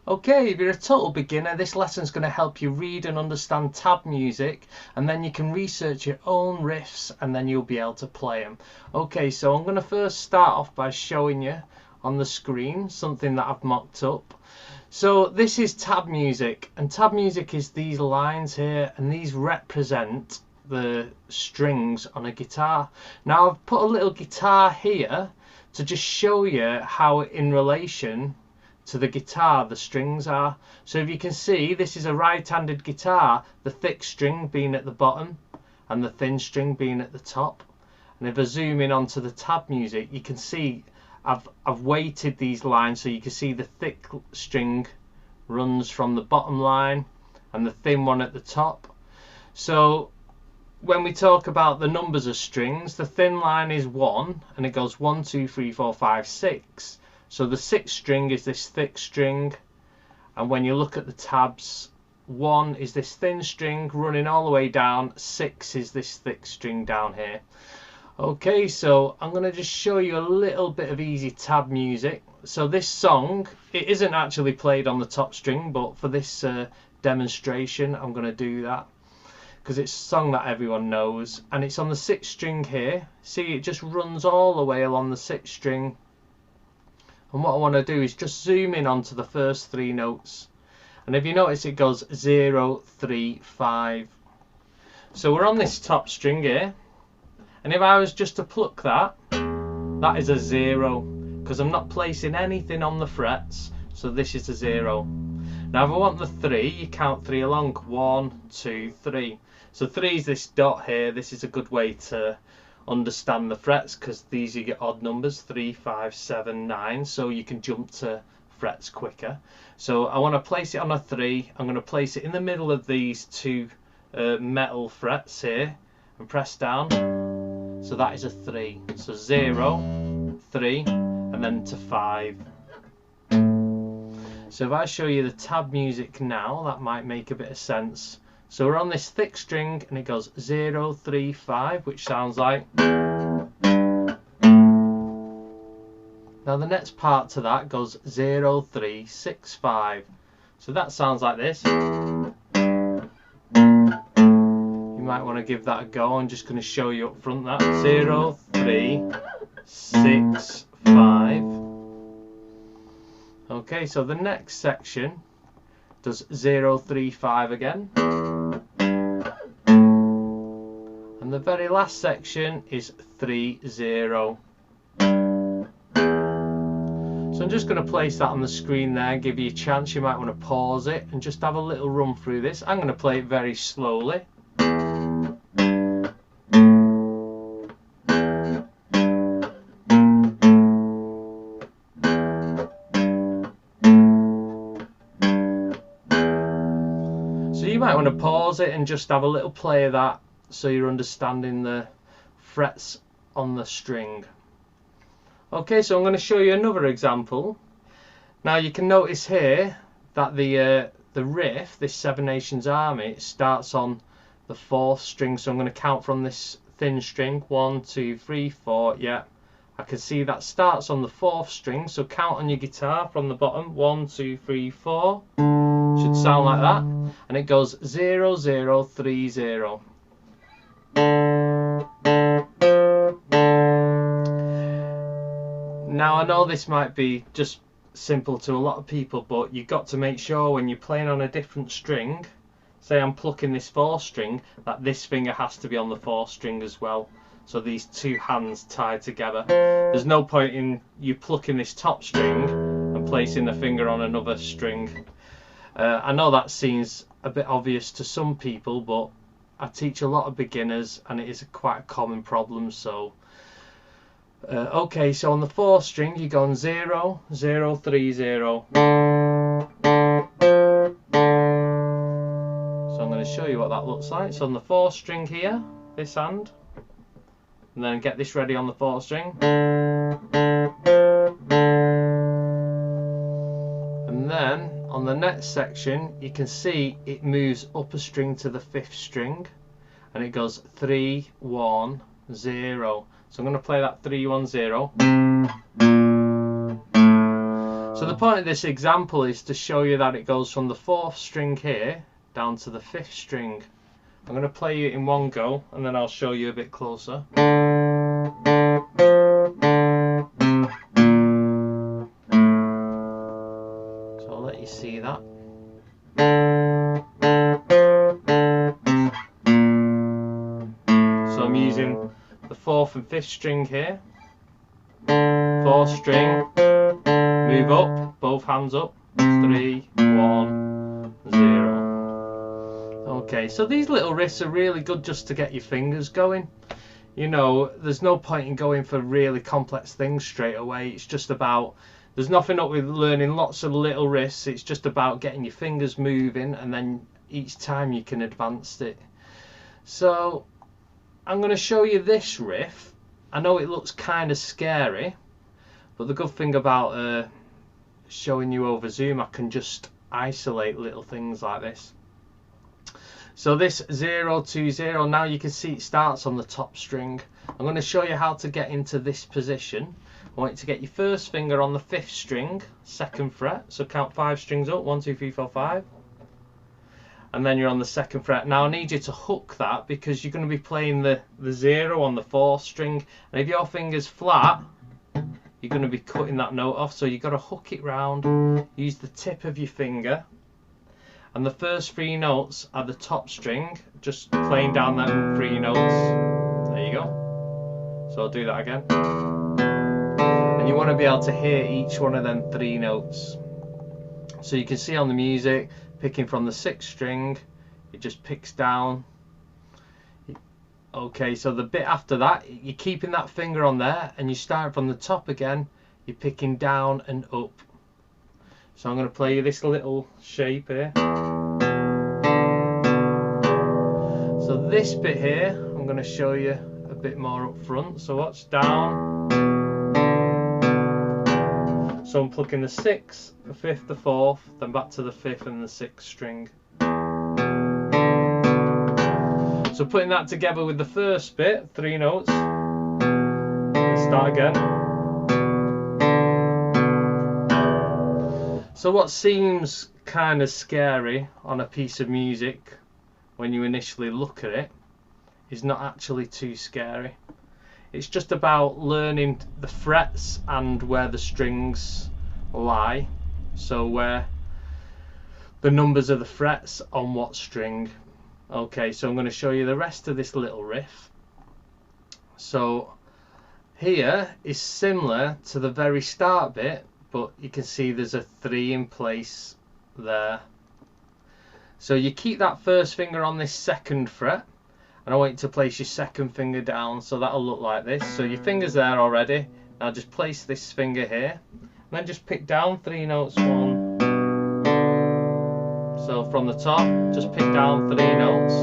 Okay, if you're a total beginner, this lesson's going to help you read and understand tab music, and then you can research your own riffs and then you'll be able to play them. Okay, so I'm going to first start off by showing you on the screen something that I've mocked up. So this is tab music, and tab music is these lines here, and these represent the strings on a guitar. Now I've put a little guitar here to just show you how in relation to the guitar the strings are. So if you can see, this is a right-handed guitar, the thick string being at the bottom and the thin string being at the top. And if I zoom in onto the tab music, you can see I've weighted these lines so you can see the thick string runs from the bottom line and the thin one at the top. So when we talk about the numbers of strings, the thin line is 1 and it goes 1, 2, 3, 4, 5, 6. So the 6th string is this thick string, and when you look at the tabs, 1 is this thin string running all the way down, 6 is this thick string down here. Okay, so I'm going to just show you a little bit of easy tab music. So this song, it isn't actually played on the top string, but for this demonstration I'm going to do that because it's a song that everyone knows, and it's on the 6th string here. See, it just runs all the way along the 6th string. And what I want to do is just zoom in onto the first 3 notes. And if you notice, it goes 0, 3, 5. So we're on this top string here. And if I was just to pluck that, that is a 0. Because I'm not placing anything on the frets. So this is a 0. Now if I want the 3, you count 3 along. 1, 2, 3. So 3 is this dot here. This is a good way to understand the frets, because these you get odd numbers, 3, 5, 7, 9, so you can jump to frets quicker. So I want to place it on a 3. I'm going to place it in the middle of these 2 metal frets here and press down. So that is a 3. So 0, 3, and then to 5. So if I show you the tab music now, that might make a bit of sense. So we're on this thick string and it goes 0, 3, 5, which sounds like. Now the next part to that goes 0, 3, 6, 5. So that sounds like this. You might want to give that a go. I'm just going to show you up front that. 0, 3, 6, 5. Okay, so the next section does 0, 3, 5 again. And the very last section is 3, 0. So I'm just going to place that on the screen there, give you a chance. You might want to pause it and just have a little run through this. I'm going to play it very slowly. So you might want to pause it and just have a little play of that, so you're understanding the frets on the string. Okay, so I'm going to show you another example. Now you can notice here that the riff, this Seven Nations Army, starts on the 4th string. So I'm going to count from this thin string. 1, 2, 3, 4. Yeah, I can see that starts on the 4th string. So count on your guitar from the bottom. 1, 2, 3, 4. Should sound like that. And it goes 0, 0, 3, 0. Now I know this might be just simple to a lot of people, but you've got to make sure when you're playing on a different string, say I'm plucking this 4th string, that this finger has to be on the 4th string as well. So these 2 hands tied together. There's no point in you plucking this top string and placing the finger on another string. I know that seems a bit obvious to some people, but I teach a lot of beginners and it is quite a common problem. So okay, so on the 4th string you're going 0, 0, 3, 0. So I'm going to show you what that looks like. So on the 4th string here, this hand, and then get this ready on the 4th string. And then on the next section you can see it moves up a string to the 5th string and it goes 3, 1, 0. So I'm going to play that 3, 1, 0. So the point of this example is to show you that it goes from the 4th string here down to the 5th string. I'm going to play it in one go and then I'll show you a bit closer. So I'll let you see that. So I'm using the 4th and 5th string here. 4th string, move up, both hands up, 3, 1, 0. Okay, so these little riffs are really good just to get your fingers going. You know, there's no point in going for really complex things straight away. It's just about, there's nothing up with learning lots of little riffs. It's just about getting your fingers moving, and then each time you can advance it. So I'm going to show you this riff. I know it looks kind of scary, but the good thing about showing you over Zoom, I can just isolate little things like this. So this 0, 2, 0, now you can see it starts on the top string. I'm going to show you how to get into this position. I want you to get your first finger on the 5th string, 2nd fret, so count 5 strings up, 1, 2, 3, 4, 5. And then you're on the 2nd fret. Now I need you to hook that because you're going to be playing the 0 on the 4th string. And if your finger's flat, you're going to be cutting that note off. So you've got to hook it round, use the tip of your finger. And the first 3 notes are the top string, just playing down them 3 notes. There you go. So I'll do that again. And you want to be able to hear each one of them 3 notes. So you can see on the music, picking from the 6th string, it just picks down. Okay, so the bit after that, you're keeping that finger on there and you start from the top again, you're picking down and up. So I'm going to play you this little shape here. So this bit here, I'm going to show you a bit more up front. So watch, down. So I'm plucking the 6th, the 5th, the 4th, then back to the 5th and the 6th string. So putting that together with the first bit, 3 notes. Let's start again. So what seems kind of scary on a piece of music when you initially look at it is not actually too scary. It's just about learning the frets and where the strings lie. So where the numbers of the frets on what string. Okay, so I'm going to show you the rest of this little riff. So here is similar to the very start bit, but you can see there's a 3 in place there. So you keep that first finger on this 2nd fret, and I want you to place your 2nd finger down, so that'll look like this. So your finger's there already. Now just place this finger here, and then just pick down 3 notes. 1. So from the top, just pick down 3 notes.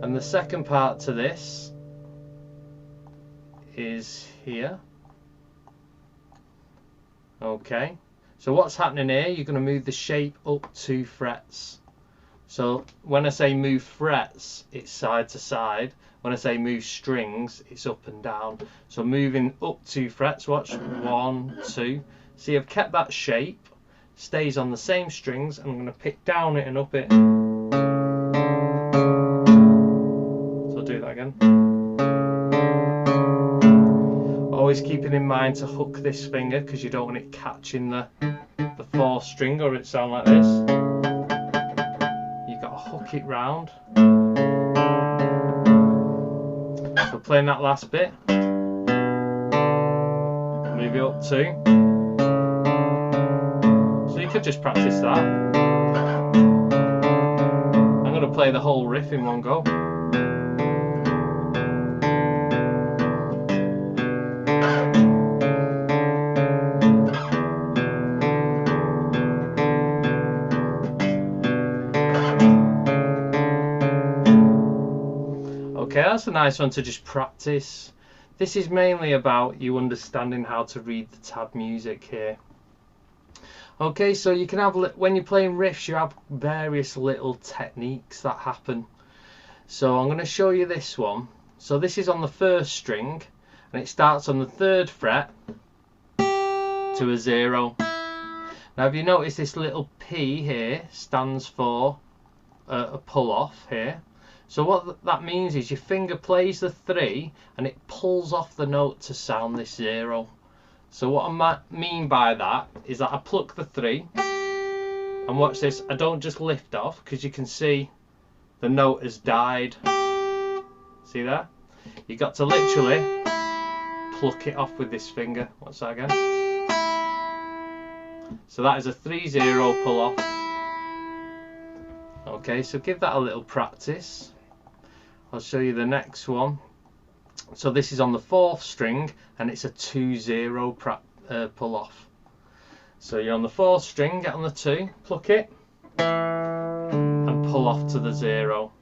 And the second part to this is here. Okay, so what's happening here, you're going to move the shape up 2 frets. So when I say move frets, it's side to side. When I say move strings, it's up and down. So moving up 2 frets, watch, 1, 2. See, I've kept that shape, stays on the same strings, and I'm going to pick down it and up it. So I'll do that again. Always keeping in mind to hook this finger because you don't want it catching the 4th string or it sound like this. You've got to hook it round. So playing that last bit. Move it up 2. So you could just practice that. I'm going to play the whole riff in one go. Okay, that's a nice one to just practice. This is mainly about you understanding how to read the tab music here. Okay, so you can have, when you're playing riffs, you have various little techniques that happen. So I'm going to show you this one. So this is on the 1st string, and it starts on the 3rd fret, to a 0. Now if you notice, this little P here stands for a pull off here. So what that means is your finger plays the 3 and it pulls off the note to sound this 0. So what I mean by that is that I pluck the 3 and watch this, I don't just lift off, because you can see the note has died. See that? You got to literally pluck it off with this finger. What's that again? So that is a 3-0 pull off. Okay, so give that a little practice. I'll show you the next one. So this is on the 4th string and it's a 2-0 pull off. So you're on the 4th string, get on the 2, pluck it and pull off to the 0.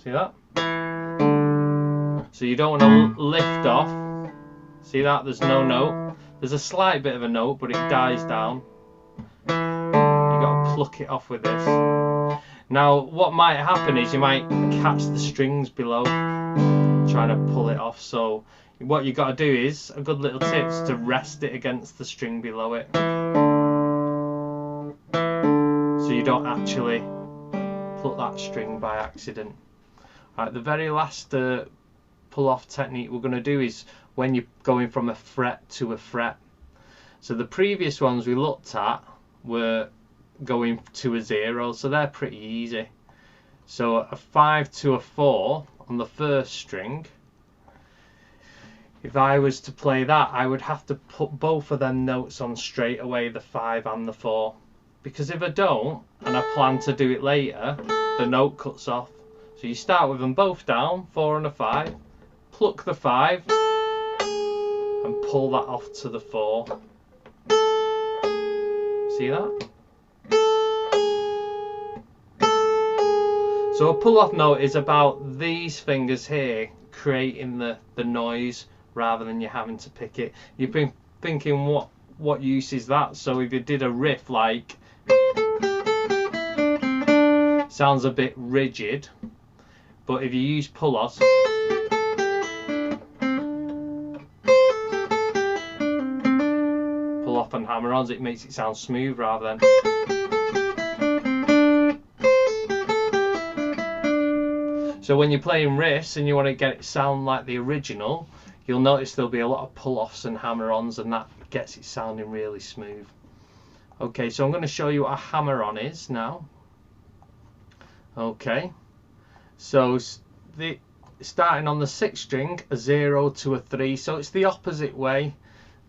See that? So you don't want to lift off. See that? There's no note. There's a slight bit of a note, but it dies down. You got to pluck it off with this. Now what might happen is you might catch the strings below trying to pull it off. So what you got to do is, a good little tip is to rest it against the string below it, so you don't actually pluck that string by accident. Right, the very last pull off technique we're going to do is when you're going from a fret to a fret. So the previous ones we looked at were going to a 0, so they're pretty easy. So a 5 to a 4 on the 1st string, if I was to play that, I would have to put both of them notes on straight away, the 5 and the 4, because if I don't and I plan to do it later, the note cuts off. So you start with them both down, 4 and a 5, pluck the 5 and pull that off to the 4. See that? So a pull off note is about these fingers here creating the noise rather than you having to pick it. You've been thinking what use is that? So if you did a riff like, sounds a bit rigid, but if you use pull offs, pull off and hammer ons, it makes it sound smooth rather than. So when you're playing riffs and you want to get it sound like the original, you'll notice there'll be a lot of pull-offs and hammer-ons, and that gets it sounding really smooth. Okay, so I'm going to show you what a hammer-on is now. Okay, so starting on the 6th string, a 0 to a 3, so it's the opposite way.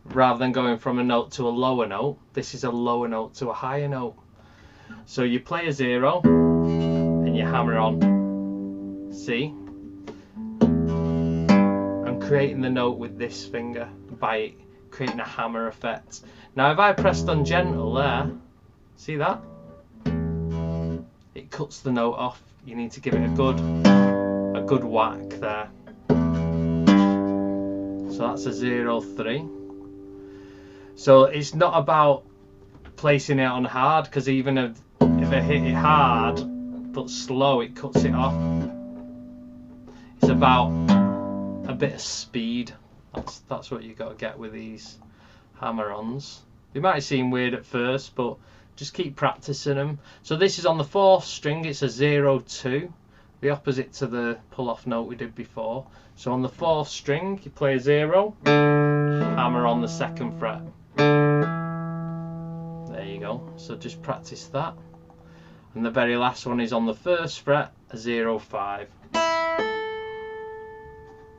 Rather than going from a note to a lower note, this is a lower note to a higher note. So you play a 0 and you hammer on. See? I'm creating the note with this finger by creating a hammer effect. Now if I pressed on gentle there, see that? It cuts the note off. You need to give it a good whack there. So that's a 0-3. So it's not about placing it on hard, because even if I hit it hard but slow, it cuts it off. It's about a bit of speed. That's what you got to get with these hammer-ons. They might seem weird at first, but just keep practicing them. So this is on the 4th string. It's a 0-2, the opposite to the pull-off note we did before. So on the 4th string, you play a 0, hammer on the 2nd fret. There you go. So just practice that. And the very last one is on the 1st fret, a 0-5.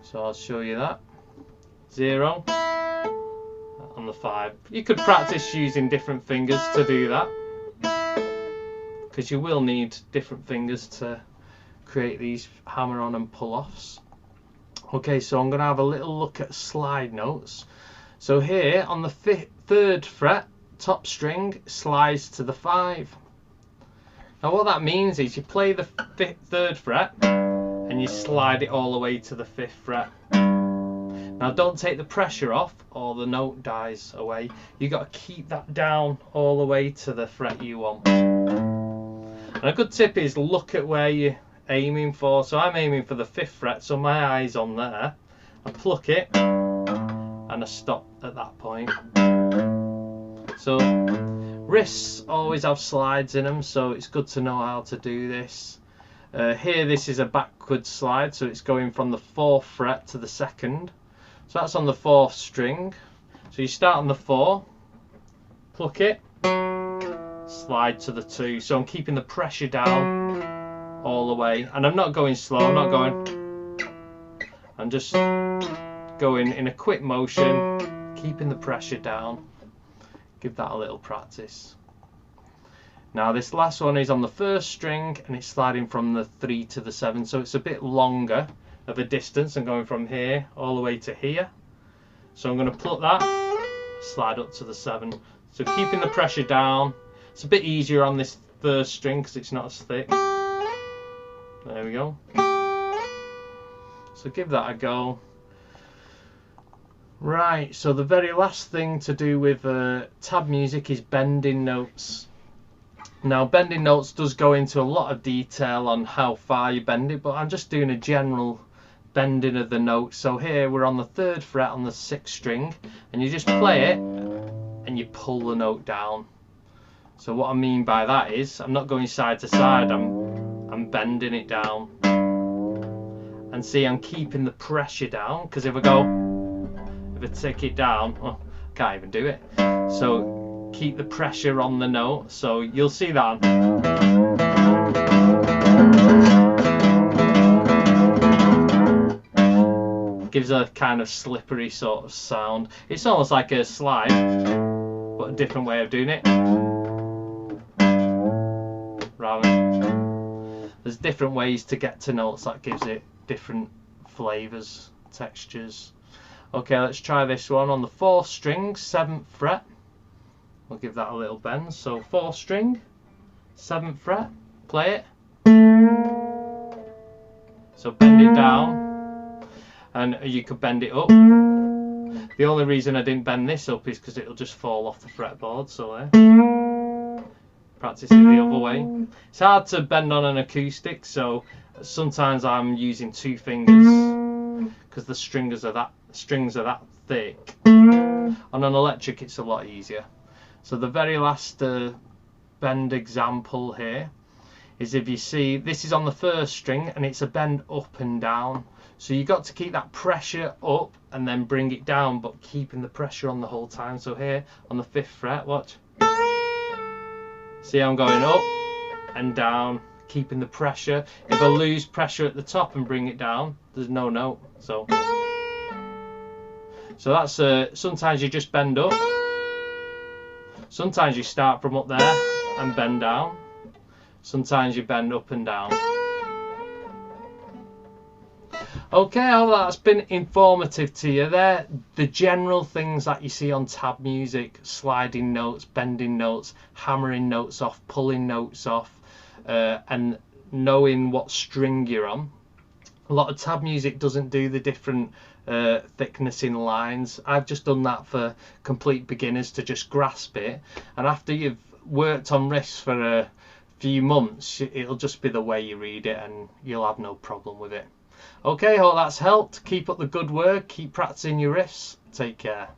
So I'll show you that. 0 on the 5. You could practice using different fingers to do that, because you will need different fingers to create these hammer on and pull offs. Okay, so I'm going to have a little look at slide notes. So here on the 3rd fret, top string slides to the 5. Now what that means is you play the 3rd fret and you slide it all the way to the 5th fret. Now don't take the pressure off or the note dies away. You got to keep that down all the way to the fret you want. And a good tip is look at where you're aiming for. So I'm aiming for the 5th fret, so my eye's on there. I pluck it and a stop at that point. So riffs always have slides in them, so it's good to know how to do this. Here this is a backward slide, so it's going from the 4th fret to the 2nd. So that's on the 4th string. So you start on the 4, pluck it, slide to the 2. So I'm keeping the pressure down all the way, and I'm not going slow, I'm not going, I'm just going in a quick motion, keeping the pressure down. Give that a little practice. Now this last one is on the 1st string, and it's sliding from the 3 to the 7, so it's a bit longer of a distance. I'm going from here all the way to here. So I'm going to pluck that, slide up to the 7. So keeping the pressure down. It's a bit easier on this 1st string because it's not as thick. There we go. So give that a go. Right, so the very last thing to do with tab music is bending notes. Now bending notes does go into a lot of detail on how far you bend it, but I'm just doing a general bending of the notes. So here we're on the 3rd fret on the 6th string, and you just play it and you pull the note down. So what I mean by that is I'm not going side to side, I'm bending it down. And see, I'm keeping the pressure down, because if I take it down, oh, I can't even do it. So keep the pressure on the note, so you'll see that. Gives a kind of slippery sort of sound. It's almost like a slide, but a different way of doing it. There's different ways to get to notes that gives it different flavours, textures. Okay, let's try this one on the 4th string, 7th fret. We'll give that a little bend. So 4th string, 7th fret, play it. So bend it down, and you could bend it up. The only reason I didn't bend this up is because it'll just fall off the fretboard. So practice it the other way. It's hard to bend on an acoustic, so sometimes I'm using 2 fingers because the strings are that thick. On an electric it's a lot easier. So the very last bend example here is, if you see, this is on the 1st string and it's a bend up and down. So you got to keep that pressure up and then bring it down, but keeping the pressure on the whole time. So here on the 5th fret, watch. See, I'm going up and down, keeping the pressure. If I lose pressure at the top and bring it down, there's no note. So that's sometimes you just bend up. Sometimes you start from up there and bend down. Sometimes you bend up and down. Okay, I hope that's been informative to you. There, the general things that you see on tab music: sliding notes, bending notes, hammering notes off, pulling notes off, and knowing what string you're on. A lot of tab music doesn't do the different thickness in lines. I've just done that for complete beginners to just grasp it, and after you've worked on riffs for a few months, it'll just be the way you read it and you'll have no problem with it. Okay, hope that's helped. Keep up the good work, keep practicing your riffs. Take care.